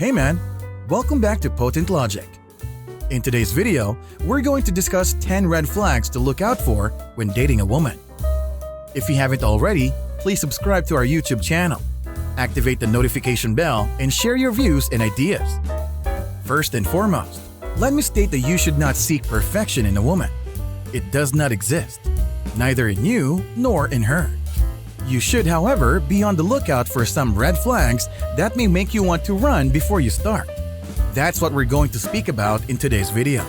Hey man, welcome back to Potent Logic. In today's video, we're going to discuss 10 red flags to look out for when dating a woman. If you haven't already, please subscribe to our YouTube channel, activate the notification bell, and share your views and ideas. First and foremost, let me state that you should not seek perfection in a woman. It does not exist, neither in you nor in her. You should, however, be on the lookout for some red flags that may make you want to run before you start. That's what we're going to speak about in today's video.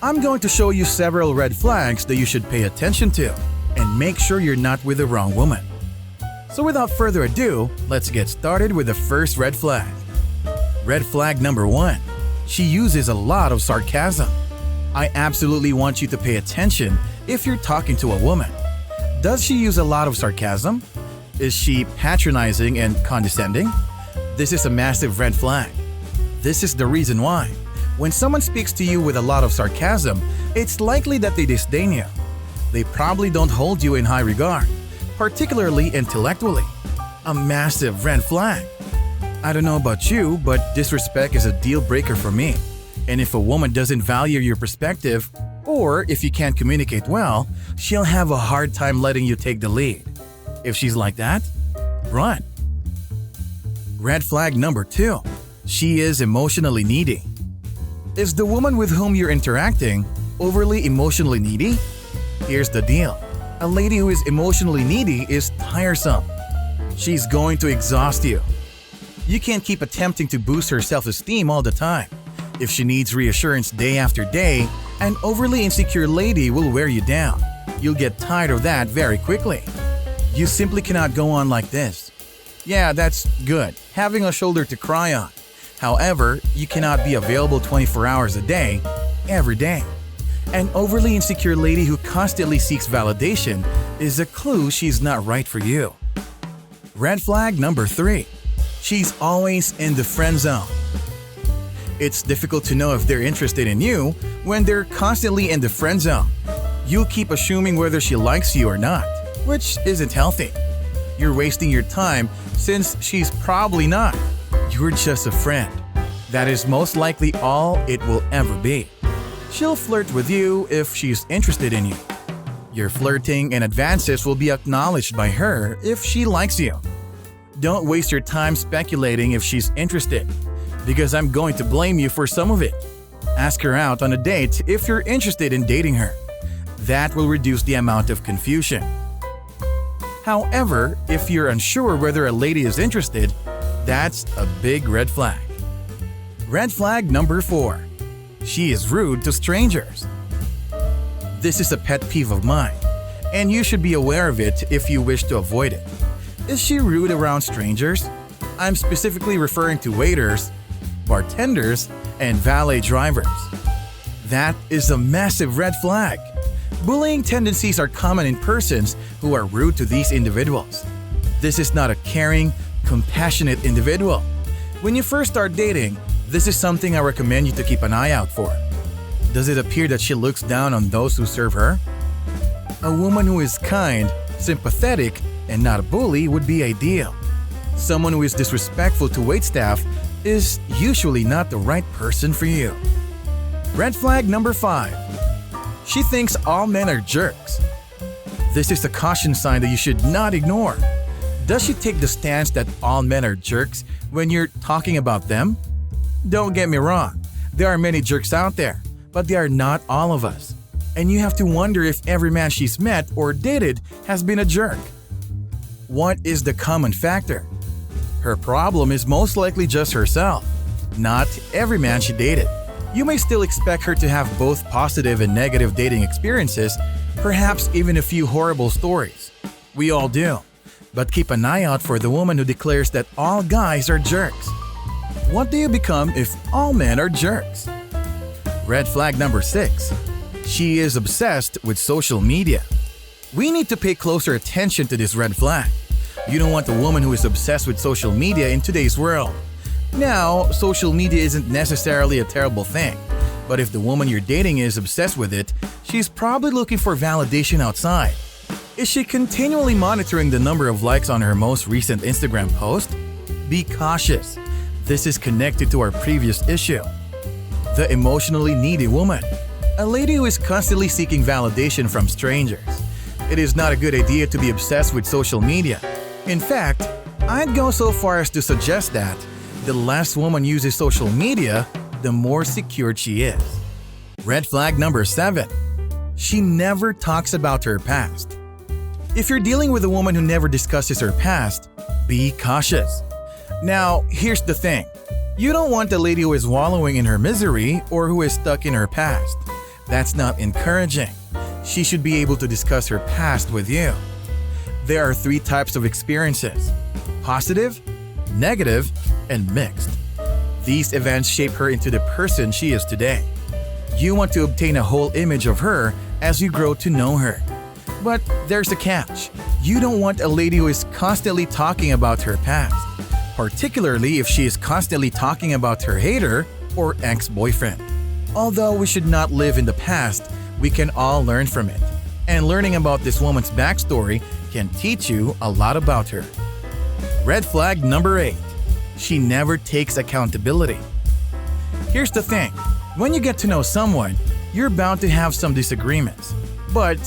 I'm going to show you several red flags that you should pay attention to and make sure you're not with the wrong woman. So without further ado, let's get started with the first red flag. Red flag number 1. She uses a lot of sarcasm. I absolutely want you to pay attention if you're talking to a woman. Does she use a lot of sarcasm? Is she patronizing and condescending? This is a massive red flag. This is the reason why. When someone speaks to you with a lot of sarcasm, it's likely that they disdain you. They probably don't hold you in high regard, particularly intellectually. A massive red flag. I don't know about you, but disrespect is a deal breaker for me. And if a woman doesn't value your perspective, or if you can't communicate well, she'll have a hard time letting you take the lead. If she's like that, run. Red flag number 2. She is emotionally needy. Is the woman with whom you're interacting overly emotionally needy? Here's the deal. A lady who is emotionally needy is tiresome. She's going to exhaust you. You can't keep attempting to boost her self-esteem all the time. If she needs reassurance day after day, an overly insecure lady will wear you down. You'll get tired of that very quickly. You simply cannot go on like this. Yeah, that's good, having a shoulder to cry on. However, you cannot be available 24 hours a day, every day. An overly insecure lady who constantly seeks validation is a clue she's not right for you. Red flag number 3. She's always in the friend zone. It's difficult to know if they're interested in you when they're constantly in the friend zone. You'll keep assuming whether she likes you or not, which isn't healthy. You're wasting your time since she's probably not. You're just a friend. That is most likely all it will ever be. She'll flirt with you if she's interested in you. Your flirting and advances will be acknowledged by her if she likes you. Don't waste your time speculating if she's interested, because I'm going to blame you for some of it. Ask her out on a date if you're interested in dating her. That will reduce the amount of confusion. However, if you're unsure whether a lady is interested, that's a big red flag. Red flag number 4. She is rude to strangers. This is a pet peeve of mine, and you should be aware of it if you wish to avoid it. Is she rude around strangers? I'm specifically referring to waiters, bartenders, and valet drivers. That is a massive red flag. Bullying tendencies are common in persons who are rude to these individuals. This is not a caring, compassionate individual. When you first start dating, this is something I recommend you to keep an eye out for. Does it appear that she looks down on those who serve her? A woman who is kind, sympathetic, and not a bully would be ideal. Someone who is disrespectful to waitstaff is usually not the right person for you. Red flag number 5. She thinks all men are jerks. This is a caution sign that you should not ignore. Does she take the stance that all men are jerks when you're talking about them? Don't get me wrong, there are many jerks out there, but they are not all of us. And you have to wonder if every man she's met or dated has been a jerk. What is the common factor? Her problem is most likely just herself, not every man she dated. You may still expect her to have both positive and negative dating experiences, perhaps even a few horrible stories. We all do. But keep an eye out for the woman who declares that all guys are jerks. What do you become if all men are jerks? Red flag number 6. She is obsessed with social media. We need to pay closer attention to this red flag. You don't want a woman who is obsessed with social media in today's world. Now, social media isn't necessarily a terrible thing, but if the woman you're dating is obsessed with it, she's probably looking for validation outside. Is she continually monitoring the number of likes on her most recent Instagram post? Be cautious. This is connected to our previous issue. The emotionally needy woman. A lady who is constantly seeking validation from strangers. It is not a good idea to be obsessed with social media. In fact, I'd go so far as to suggest that the less woman uses social media, the more secured she is. Red flag number 7. She never talks about her past. If you're dealing with a woman who never discusses her past, be cautious. Now, here's the thing. You don't want a lady who is wallowing in her misery or who is stuck in her past. That's not encouraging. She should be able to discuss her past with you. There are 3 types of experiences: positive, negative, and mixed. These events shape her into the person she is today. You want to obtain a whole image of her as you grow to know her. But there's a catch. You don't want a lady who is constantly talking about her past, particularly if she is constantly talking about her hater or ex-boyfriend. Although we should not live in the past, we can all learn from it. And learning about this woman's backstory can teach you a lot about her. Red flag number 8. She never takes accountability. Here's the thing. When you get to know someone, you're bound to have some disagreements. But,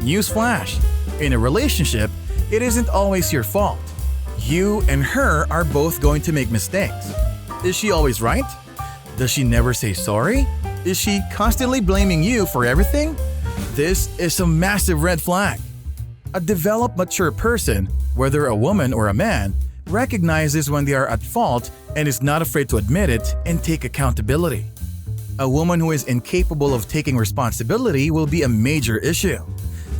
newsflash, in a relationship, it isn't always your fault. You and her are both going to make mistakes. Is she always right? Does she never say sorry? Is she constantly blaming you for everything? This is a massive red flag. A developed, mature person, whether a woman or a man, recognizes when they are at fault and is not afraid to admit it and take accountability. A woman who is incapable of taking responsibility will be a major issue.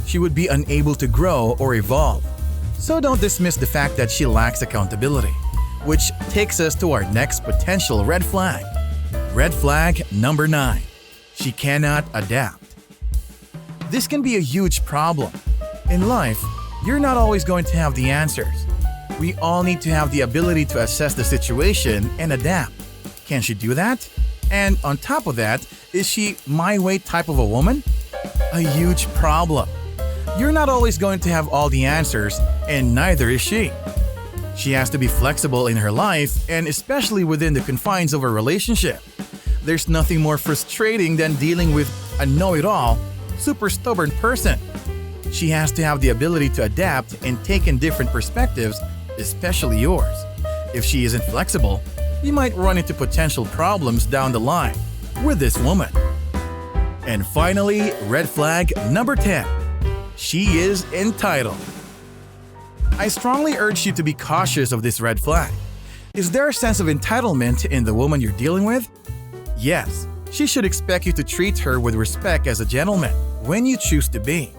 She would be unable to grow or evolve. So don't dismiss the fact that she lacks accountability, which takes us to our next potential red flag. Red flag number 9. She cannot adapt. This can be a huge problem. In life, you're not always going to have the answers. We all need to have the ability to assess the situation and adapt. Can she do that? And on top of that, is she my way type of a woman? A huge problem. You're not always going to have all the answers, and neither is she. She has to be flexible in her life, and especially within the confines of a relationship. There's nothing more frustrating than dealing with a know-it-all, super stubborn person. She has to have the ability to adapt and take in different perspectives, especially yours. If she isn't flexible, you might run into potential problems down the line with this woman. And finally, red flag number 10. She is entitled. I strongly urge you to be cautious of this red flag. Is there a sense of entitlement in the woman you're dealing with? Yes, she should expect you to treat her with respect as a gentleman when you choose to be.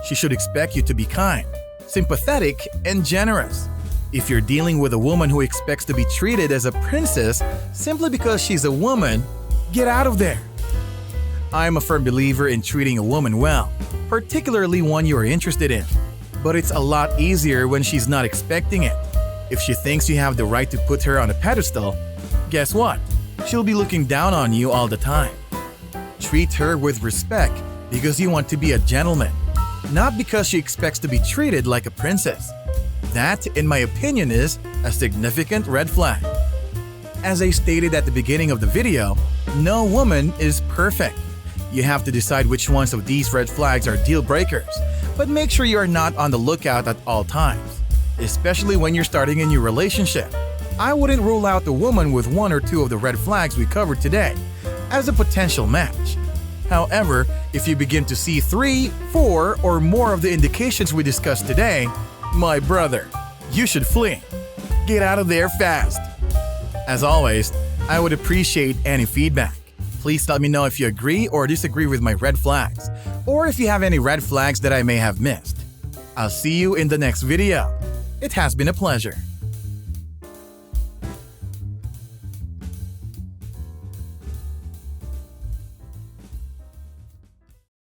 She should expect you to be kind, sympathetic, and generous. If you're dealing with a woman who expects to be treated as a princess simply because she's a woman, get out of there. I'm a firm believer in treating a woman well, particularly one you are interested in. But it's a lot easier when she's not expecting it. If she thinks you have the right to put her on a pedestal, guess what? She'll be looking down on you all the time. Treat her with respect because you want to be a gentleman, not because she expects to be treated like a princess. That, in my opinion, is a significant red flag. As I stated at the beginning of the video, no woman is perfect. You have to decide which ones of these red flags are deal breakers, but make sure you are not on the lookout at all times, especially when you're starting a new relationship. I wouldn't rule out the woman with 1 or 2 of the red flags we covered today as a potential match. However, if you begin to see 3, 4, or more of the indications we discussed today, my brother, you should flee. Get out of there fast. As always, I would appreciate any feedback. Please let me know if you agree or disagree with my red flags, or if you have any red flags that I may have missed. I'll see you in the next video. It has been a pleasure.